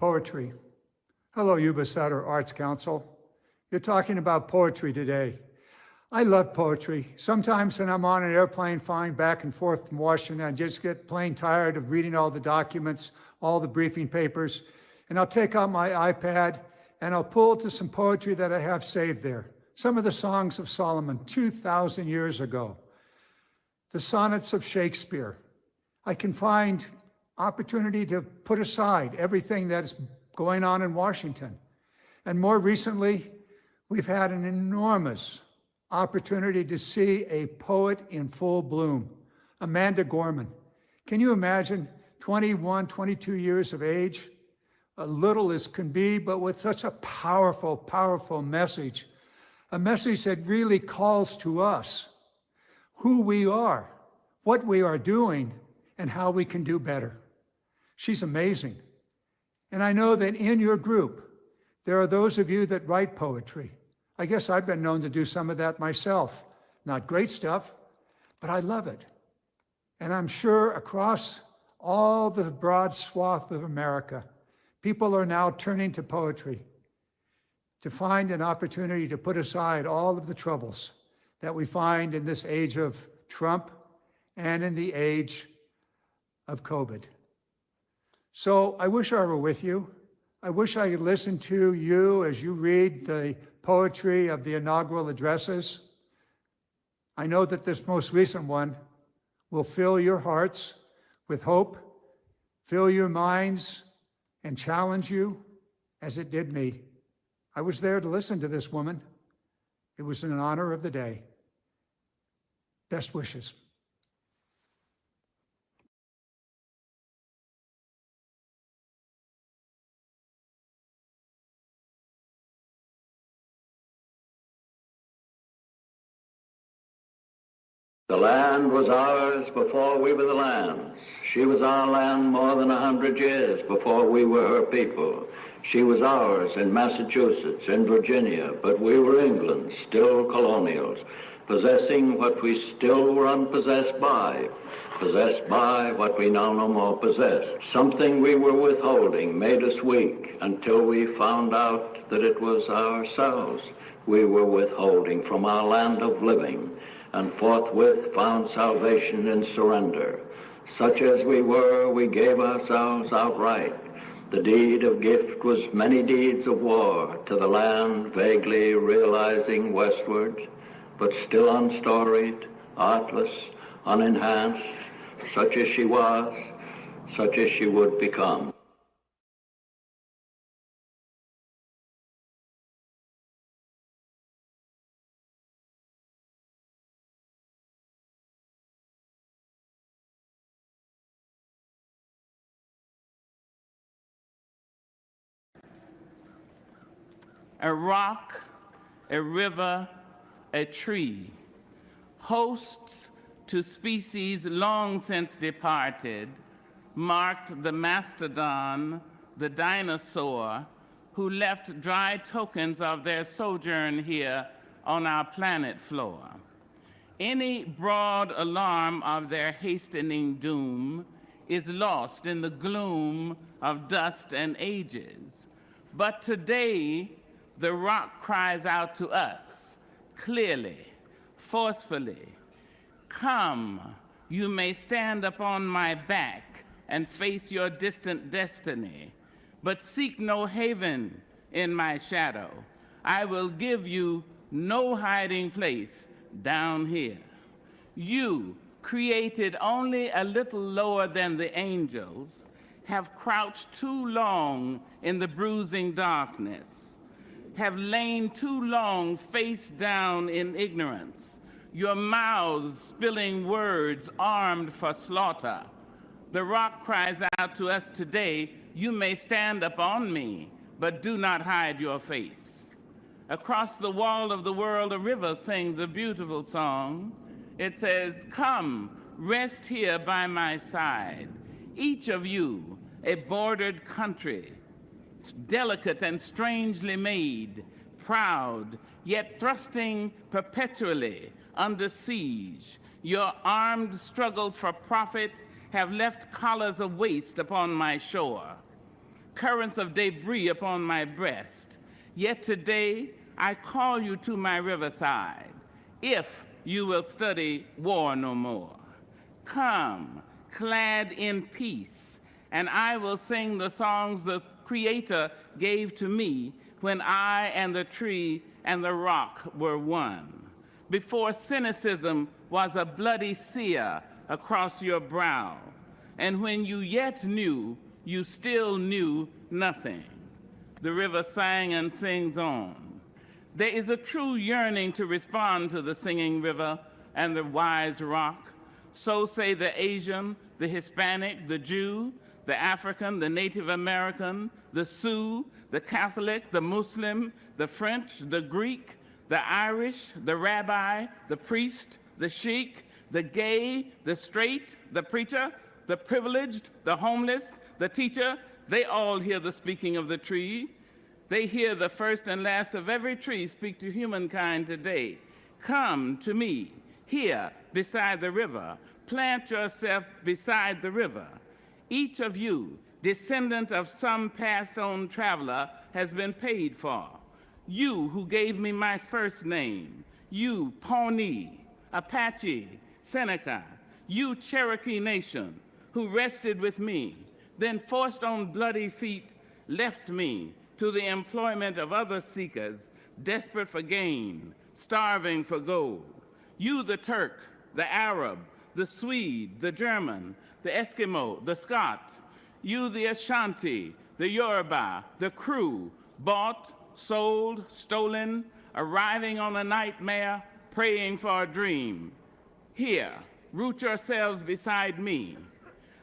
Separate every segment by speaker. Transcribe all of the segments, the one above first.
Speaker 1: Poetry. Hello, YubaSutterArts Council. You're talking about poetry today. I love poetry. Sometimes when I'm on an airplane flying back and forth from Washington, I just get plain tired of reading all the documents, all the briefing papers, and I'll take out my iPad and I'll pull to some poetry that I have saved there. Some of the songs of Solomon 2,000 years ago. The sonnets of Shakespeare. I can find opportunity to put aside everything that's going on in Washington. And more recently, we've had an enormous opportunity to see a poet in full bloom, Amanda Gorman. Can you imagine 21, 22 years of age, a little as can be, but with such a powerful, powerful message, a message that really calls to us who we are, what we are doing, and how we can do better. She's amazing. And I know that in your group, there are those of you that write poetry. I guess I've been known to do some of that myself. Not great stuff, but I love it. And I'm sure across all the broad swath of America, people are now turning to poetry to find an opportunity to put aside all of the troubles that we find in this age of Trump and in the age of COVID. So I wish I were with you. I wish I could listen to you as you read the poetry of the inaugural addresses. I know that this most recent one will fill your hearts with hope, fill your minds, and challenge you as it did me. I was there to listen to this woman. It was an honor of the day. Best wishes.
Speaker 2: The land was ours before we were the land. She was our land more than 100 years before we were her people. She was ours in Massachusetts, in Virginia, but we were England's, still colonials, possessing what we still were unpossessed by what we now no more possess. Something we were withholding made us weak until we found out that it was ourselves we were withholding from our land of living, and forthwith found salvation in surrender. Such as we were, we gave ourselves outright. The deed of gift was many deeds of war to the land vaguely realizing westward, but still unstoried, artless, unenhanced, such as she was, such as she would become.
Speaker 3: A rock, a river, a tree, hosts to species long since departed, marked the mastodon, the dinosaur, who left dry tokens of their sojourn here on our planet floor. Any broad alarm of their hastening doom is lost in the gloom of dust and ages. But today, the rock cries out to us, clearly, forcefully, "Come, you may stand upon my back and face your distant destiny, but seek no haven in my shadow. I will give you no hiding place down here. You, created only a little lower than the angels, have crouched too long in the bruising darkness, have lain too long face down in ignorance, your mouths spilling words armed for slaughter. The rock cries out to us today, you may stand upon me, but do not hide your face. Across the wall of the world, a river sings a beautiful song. It says, come, rest here by my side. Each of you, a bordered country, delicate and strangely made, proud, yet thrusting perpetually under siege. Your armed struggles for profit have left collars of waste upon my shore. currents of debris upon my breast. Yet today I call you to my riverside, if you will study war no more. Come, clad in peace, and I will sing the songs the Creator gave to me when I and the tree and the rock were one. Before cynicism was a bloody sear across your brow, and when you yet knew, you still knew nothing. The river sang and sings on. There is a true yearning to respond to the singing river and the wise rock. So say the Asian, the Hispanic, the Jew, the African, the Native American, the Sioux, the Catholic, the Muslim, the French, the Greek, the Irish, the rabbi, the priest, the sheik, the gay, the straight, the preacher, the privileged, the homeless, the teacher. They all hear the speaking of the tree. They hear the first and last of every tree speak to humankind today. Come to me, here beside the river. Plant yourself beside the river. Each of you, descendant of some passed-on traveler, has been paid for. You who gave me my first name, you Pawnee, Apache, Seneca, you Cherokee Nation, who rested with me, then forced on bloody feet, left me to the employment of other seekers, desperate for gain, starving for gold. You the Turk, the Arab, the Swede, the German, the Eskimo, the Scot, you the Ashanti, the Yoruba, the Kru, bought, sold, stolen, arriving on a nightmare, praying for a dream. Here, root yourselves beside me.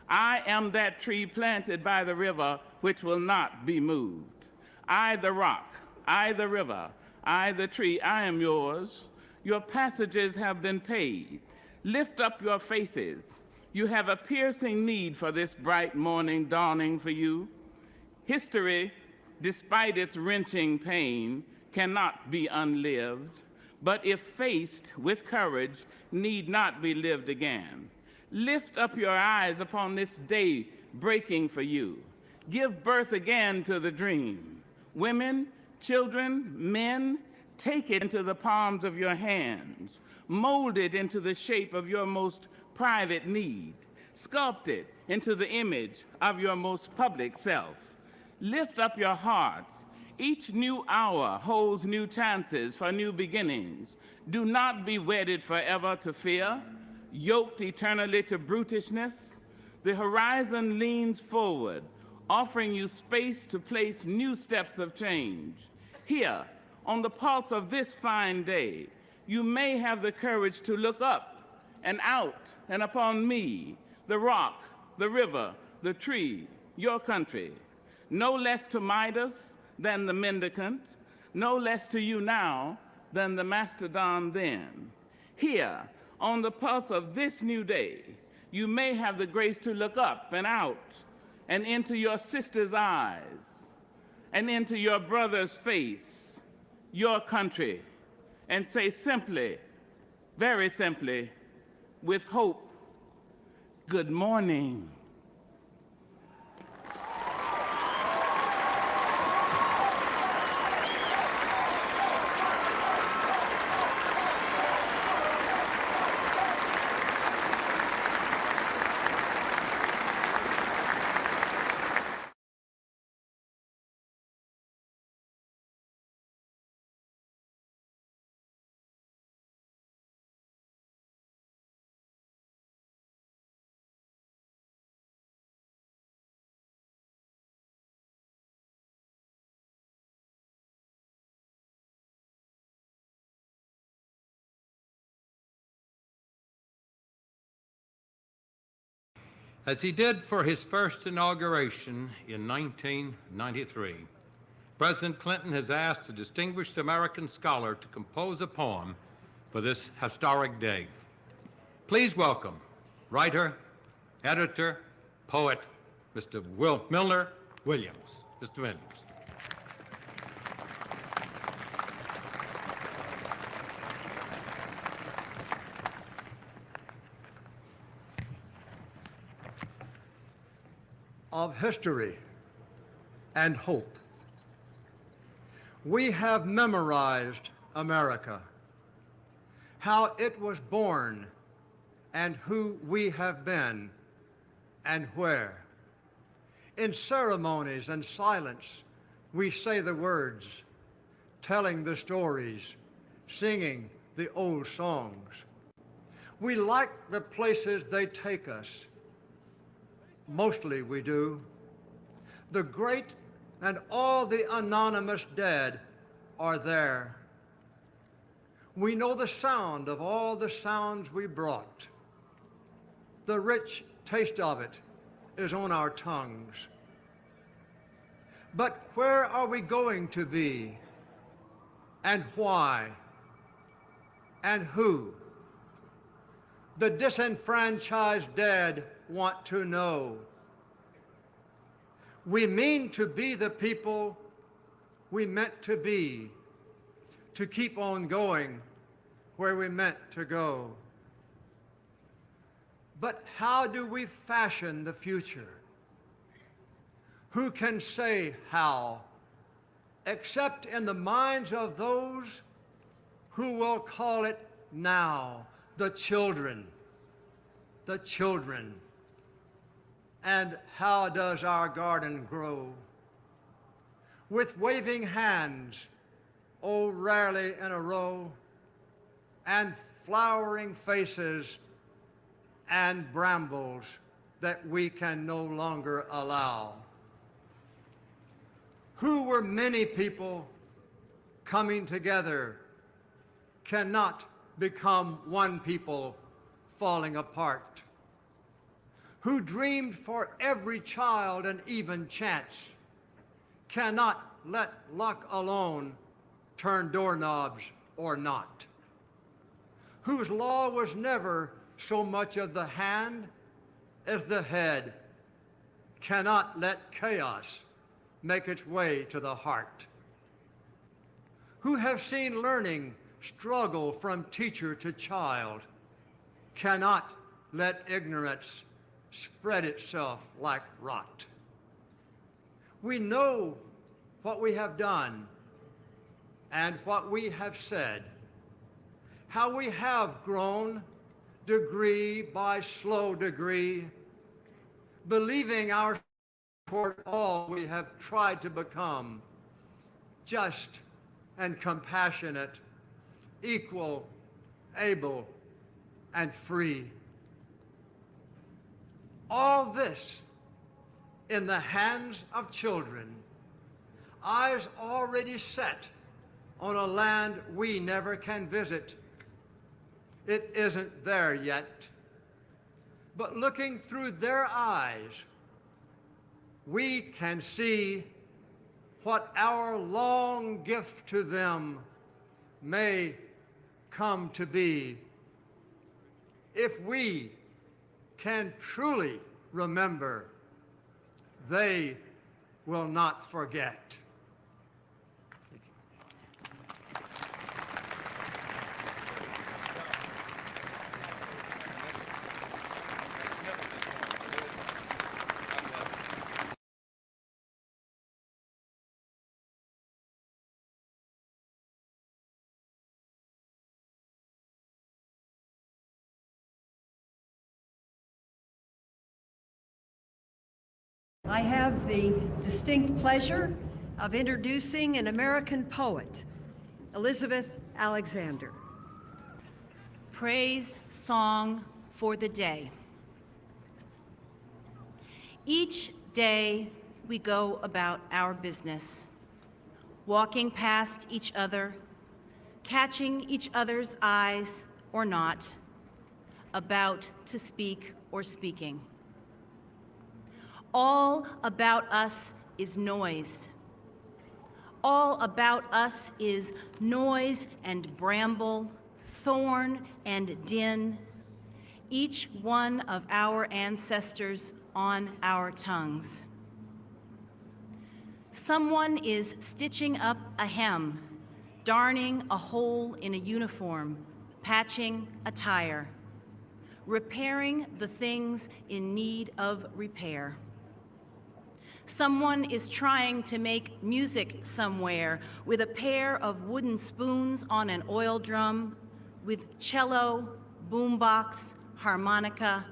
Speaker 3: I am that tree planted by the river which will not be moved. I the rock, I the river, I the tree, I am yours. Your passages have been paid. Lift up your faces. You have a piercing need for this bright morning dawning for you. History, despite its wrenching pain, cannot be unlived, but if faced with courage, need not be lived again. Lift up your eyes upon this day breaking for you. Give birth again to the dream. Women, children, men, take it into the palms of your hands. Mold it into the shape of your most private need. Sculpt it into the image of your most public self. Lift up your hearts. Each new hour holds new chances for new beginnings. Do not be wedded forever to fear, yoked eternally to brutishness. The horizon leans forward, offering you space to place new steps of change. Here, on the pulse of this fine day, you may have the courage to look up and out and upon me, the rock, the river, the tree, your country. No less to Midas than the mendicant, no less to you now than the mastodon then. Here, on the pulse of this new day, you may have the grace to look up and out and into your sister's eyes and into your brother's face, your country, and say simply, very simply, with hope, good morning.
Speaker 4: As he did for his first inauguration in 1993, President Clinton has asked a distinguished American scholar to compose a poem for this historic day. Please welcome writer, editor, poet, Mr. Milner Williams. Mr. Williams.
Speaker 5: Of history, and hope. We have memorized America, how it was born and who we have been and where. In ceremonies and silence, we say the words, telling the stories, singing the old songs. We like the places they take us. Mostly we do. The great and all the anonymous dead are there. We know the sound of all the sounds we brought. The rich taste of it is on our tongues. But where are we going to be? And why? And who? The disenfranchised dead want to know. We mean to be the people we meant to be, to keep on going where we meant to go. But how do we fashion the future? Who can say how, except in the minds of those who will call it now, the children, the children. And how does our garden grow? With waving hands, oh, rarely in a row, and flowering faces and brambles that we can no longer allow. Who were many people coming together cannot become one people falling apart. Who dreamed for every child an even chance cannot let luck alone turn doorknobs or not. Whose law was never so much of the hand as the head cannot let chaos make its way to the heart. Who have seen learning struggle from teacher to child cannot let ignorance spread itself like rot. We know what we have done and what we have said, how we have grown degree by slow degree, believing our toward all we have tried to become, just and compassionate, equal, able, and free. All this in the hands of children, eyes already set on a land we never can visit. It isn't there yet. But looking through their eyes, we can see what our long gift to them may come to be. If we can truly remember, they will not forget.
Speaker 6: I have the distinct pleasure of introducing an American poet, Elizabeth Alexander.
Speaker 7: Praise Song for the Day. Each day we go about our business, walking past each other, catching each other's eyes or not, about to speak or speaking. All about us is noise. All about us is noise and bramble, thorn and din, each one of our ancestors on our tongues. Someone is stitching up a hem, darning a hole in a uniform, patching a tire, repairing the things in need of repair. Someone is trying to make music somewhere with a pair of wooden spoons on an oil drum, with cello, boombox, harmonica,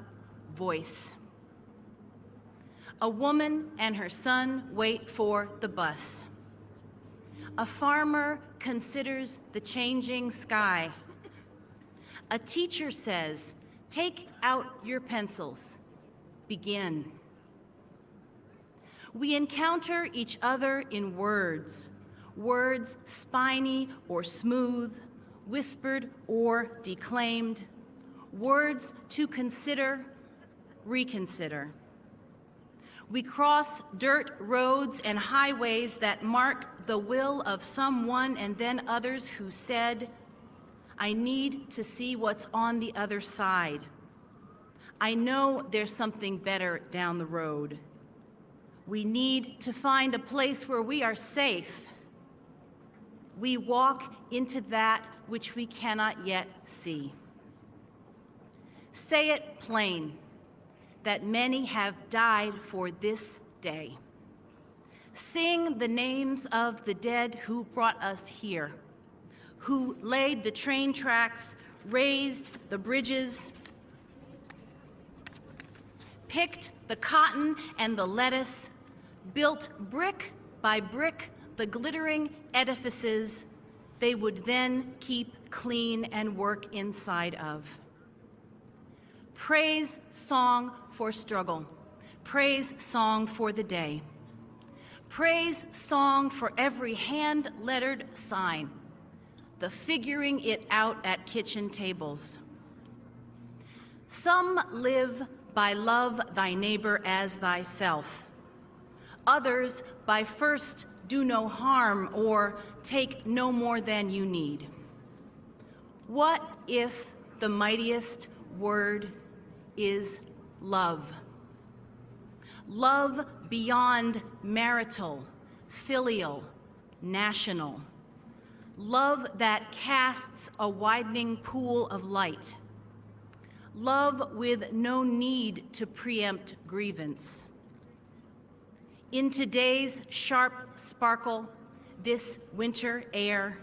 Speaker 7: voice. A woman and her son wait for the bus. A farmer considers the changing sky. A teacher says, "Take out your pencils. Begin." We encounter each other in words, words spiny or smooth, whispered or declaimed, words to consider, reconsider. We cross dirt roads and highways that mark the will of someone and then others who said, "I need to see what's on the other side. I know there's something better down the road. We need to find a place where we are safe. We walk into that which we cannot yet see." Say it plain, that many have died for this day. Sing the names of the dead who brought us here, who laid the train tracks, raised the bridges, picked the cotton and the lettuce, built brick by brick the glittering edifices they would then keep clean and work inside of. Praise song for struggle. Praise song for the day. Praise song for every hand-lettered sign, the figuring it out at kitchen tables. Some live by love thy neighbor as thyself. Others by first do no harm or take no more than you need. What if the mightiest word is love? Love beyond marital, filial, national. Love that casts a widening pool of light. Love with no need to preempt grievance. In today's sharp sparkle, this winter air,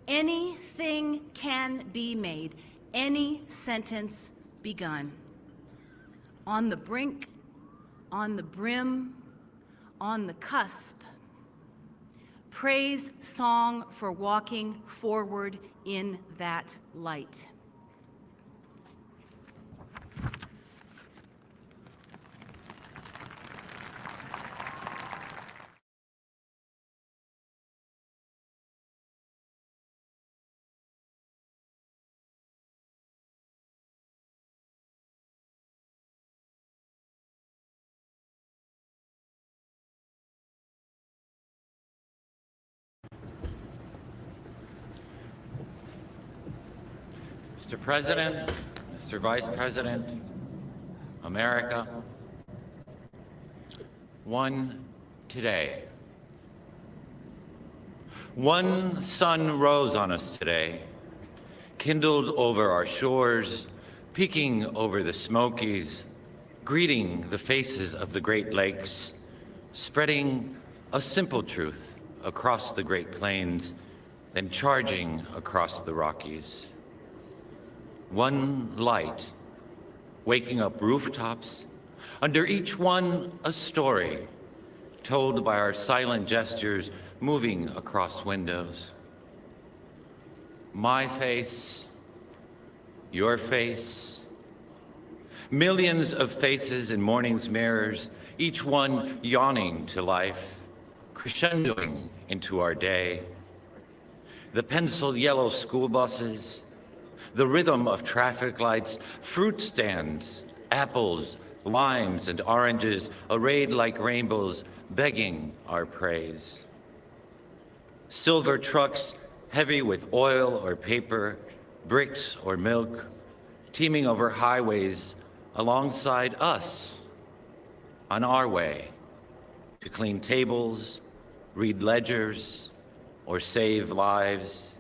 Speaker 7: anything can be made, any sentence begun. On the brink, on the brim, on the cusp. Praise song for walking forward in that light.
Speaker 8: Mr. President, Mr. Vice President, America, one today. One sun rose on us today, kindled over our shores, peeking over the Smokies, greeting the faces of the Great Lakes, spreading a simple truth across the Great Plains, then charging across the Rockies. One light, waking up rooftops, under each one a story, told by our silent gestures moving across windows. My face, your face, millions of faces in morning's mirrors, each one yawning to life, crescendoing into our day. The pencil yellow school buses, the rhythm of traffic lights, fruit stands, apples, limes, and oranges arrayed like rainbows, begging our praise. Silver trucks heavy with oil or paper, bricks or milk, teeming over highways alongside us on our way to clean tables, read ledgers, or save lives,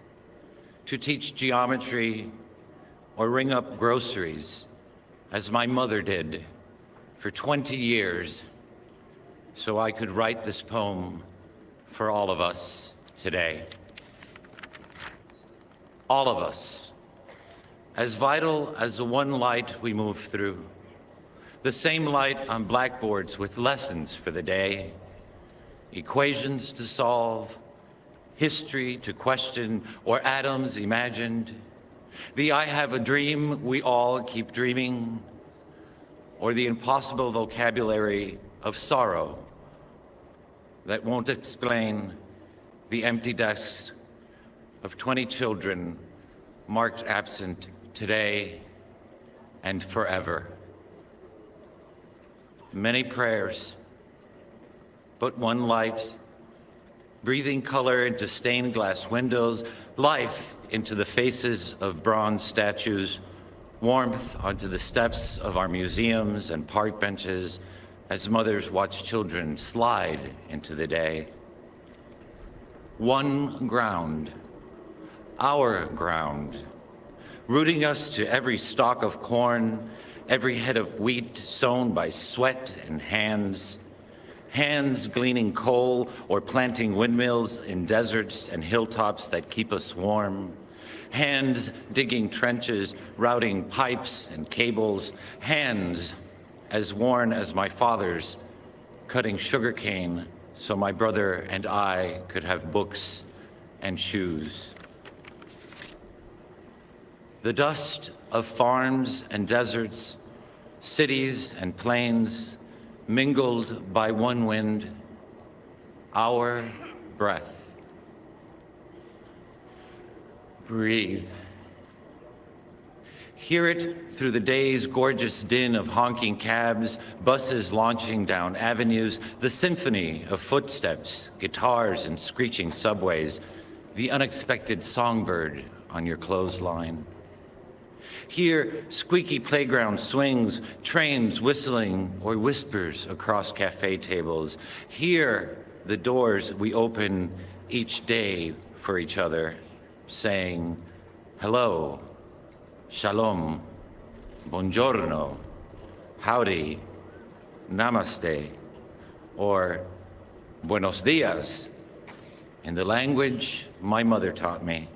Speaker 8: to teach geometry or ring up groceries, as my mother did for 20 years. so I could write this poem for all of us today. All of us, as vital as the one light we move through, the same light on blackboards with lessons for the day, equations to solve, history to question, or atoms imagined, the I have a dream we all keep dreaming, or the impossible vocabulary of sorrow that won't explain the empty desks of 20 children marked absent today and forever. Many prayers, but one light, breathing color into stained glass windows, life into the faces of bronze statues, warmth onto the steps of our museums and park benches as mothers watch children slide into the day. One ground, our ground, rooting us to every stalk of corn, every head of wheat sown by sweat and hands, hands gleaning coal or planting windmills in deserts and hilltops that keep us warm, hands digging trenches, routing pipes and cables, hands as worn as my father's, cutting sugarcane so my brother and I could have books and shoes. The dust of farms and deserts, cities and plains, mingled by one wind, our breath. Breathe. Hear it through the day's gorgeous din of honking cabs, buses launching down avenues, the symphony of footsteps, guitars and screeching subways, the unexpected songbird on your clothesline. Hear squeaky playground swings, trains whistling, or whispers across cafe tables. Hear the doors we open each day for each other, saying, hello, shalom, buongiorno, howdy, namaste, or buenos dias, in the language my mother taught me,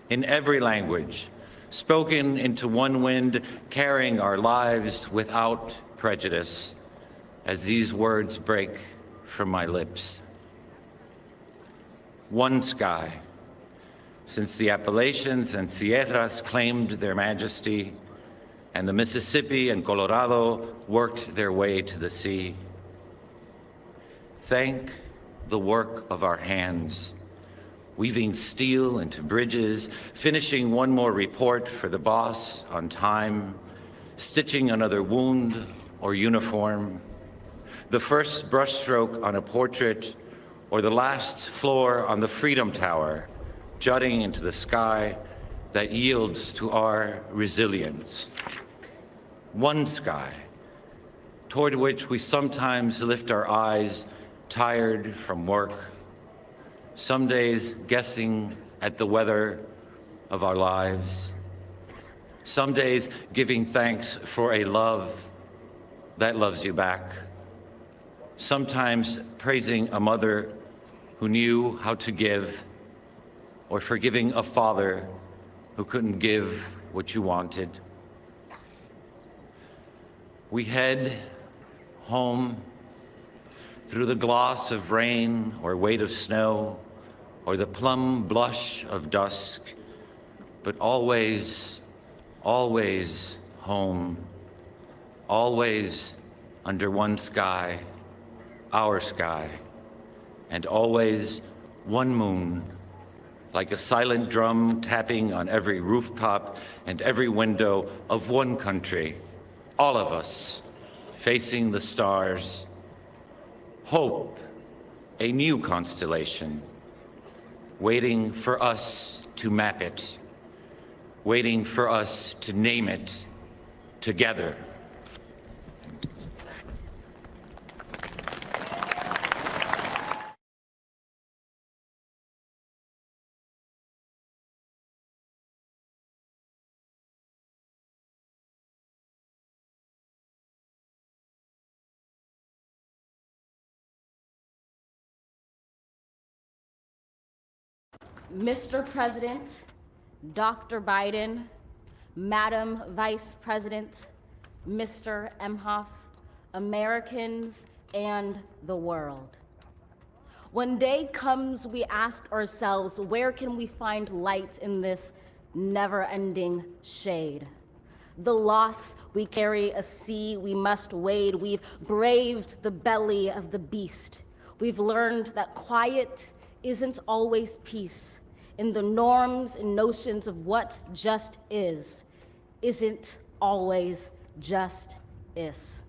Speaker 8: in every language, spoken into one wind, carrying our lives without prejudice, as these words break from my lips. One sky, since the Appalachians and Sierras claimed their majesty, and the Mississippi and Colorado worked their way to the sea. Thank the work of our hands, weaving steel into bridges, finishing one more report for the boss on time, stitching another wound or uniform, the first brushstroke on a portrait, or the last floor on the Freedom Tower, jutting into the sky that yields to our resilience. One sky, toward which we sometimes lift our eyes, tired from work, some days guessing at the weather of our lives, some days giving thanks for a love that loves you back, sometimes praising a mother who knew how to give, or forgiving a father who couldn't give what you wanted. We head home through the gloss of rain or weight of snow, or the plum blush of dusk, but always, always home, always under one sky, our sky, and always one moon, like a silent drum tapping on every rooftop and every window of one country, all of us facing the stars. Hope, a new constellation, waiting for us to map it, waiting for us to name it together.
Speaker 7: Mr. President, Dr. Biden, Madam Vice President, Mr. Emhoff, Americans, and the world. When day comes, we ask ourselves, where can we find light in this never-ending shade? The loss we carry, a sea we must wade. We've braved the belly of the beast. We've learned that quiet isn't always peace, and the norms and notions of what just is isn't always just is.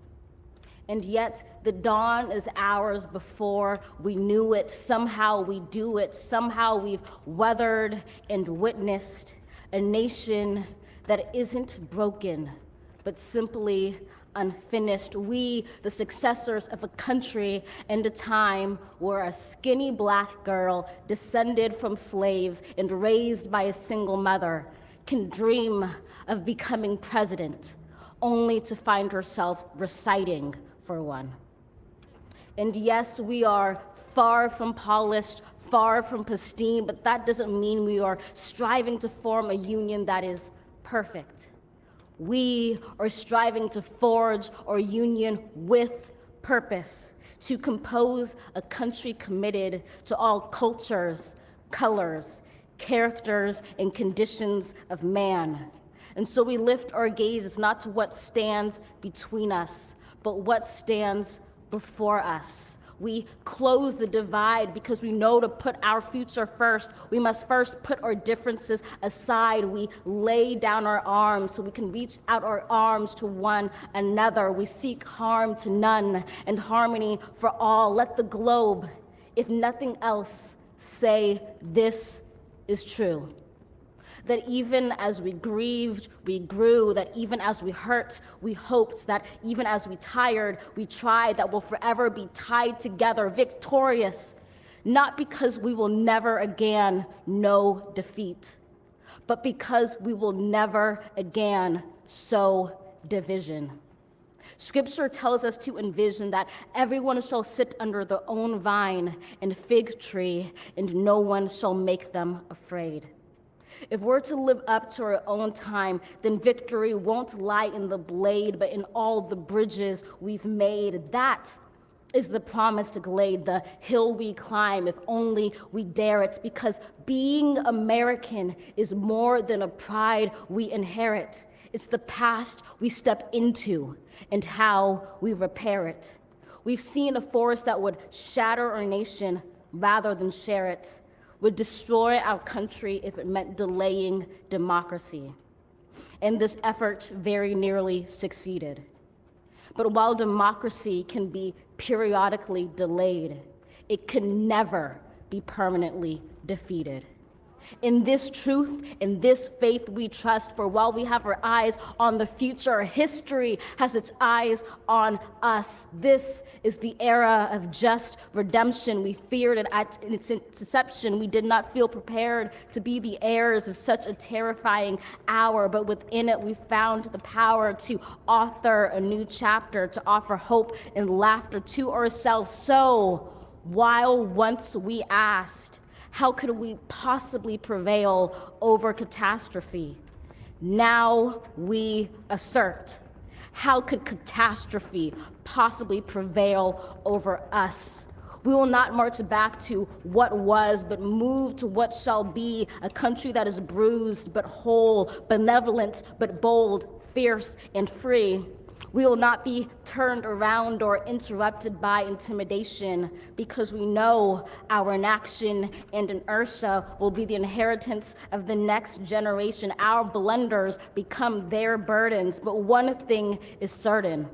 Speaker 7: And yet the dawn is ours before we knew it. Somehow we do it. Somehow we've weathered and witnessed a nation that isn't broken, but simply unfinished. We, the successors of a country and a time where a skinny black girl descended from slaves and raised by a single mother can dream of becoming president, only to find herself reciting for one. And yes, we are far from polished, far from pristine, but that doesn't mean we are striving to form a union that is perfect. We are striving to forge our union with purpose, to compose a country committed to all cultures, colors, characters, and conditions of man. And so we lift our gazes not to what stands between us, but what stands before us. We close the divide because we know to put our future first, we must first put our differences aside. We lay down our arms so we can reach out our arms to one another. We seek harm to none and harmony for all. Let the globe, if nothing else, say this is true. That even as we grieved, we grew, that even as we hurt, we hoped, that even as we tired, we tried, that we'll forever be tied together, victorious, not because we will never again know defeat, but because we will never again sow division. Scripture tells us to envision that everyone shall sit under their own vine and fig tree, and no one shall make them afraid. If we're to live up to our own time, then victory won't lie in the blade, but in all the bridges we've made. That is the promised glade, the hill we climb, if only we dare it, because being American is more than a pride we inherit. It's the past we step into and how we repair it. We've seen a force that would shatter our nation rather than share it, would destroy our country if it meant delaying democracy. And this effort very nearly succeeded. But while democracy can be periodically delayed, it can never be permanently defeated. In this truth, in this faith we trust, for while we have our eyes on the future, history has its eyes on us. This is the era of just redemption. We feared it at its inception. We did not feel prepared to be the heirs of such a terrifying hour, but within it we found the power to author a new chapter, to offer hope and laughter to ourselves. So, while once we asked, how could we possibly prevail over catastrophe? Now we assert, how could catastrophe possibly prevail over us? We will not march back to what was, but move to what shall be, a country that is bruised but whole, benevolent but bold, fierce and free. We will not be turned around or interrupted by intimidation, because we know our inaction and inertia will be the inheritance of the next generation. Our blunders become their burdens. But one thing is certain: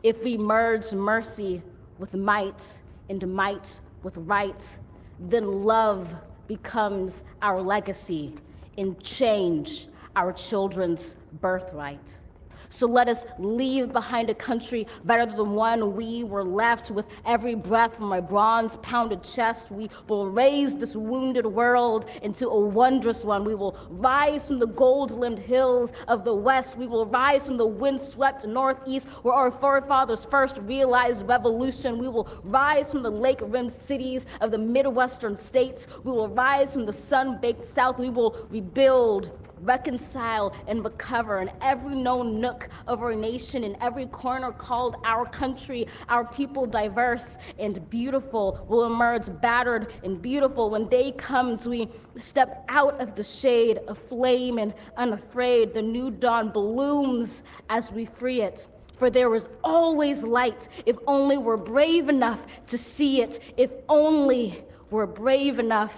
Speaker 7: if we merge mercy with might and might with right, then love becomes our legacy and change our children's birthright.
Speaker 9: So let us leave behind a country better than the one we were left. With every breath from my bronze-pounded chest, we will raise this wounded world into a wondrous one. We will rise from the gold-limbed hills of the West. We will rise from the wind-swept Northeast, where our forefathers first realized revolution. We will rise from the lake-rimmed cities of the Midwestern states. We will rise from the sun-baked South. We will rebuild, reconcile, and recover in every known nook of our nation, in every corner called our country. Our people, diverse and beautiful, will emerge battered and beautiful. When day comes, we step out of the shade, aflame and unafraid. The new dawn blooms as we free it. For there is always light, if only we're brave enough to see it, if only we're brave enough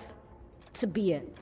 Speaker 9: to be it.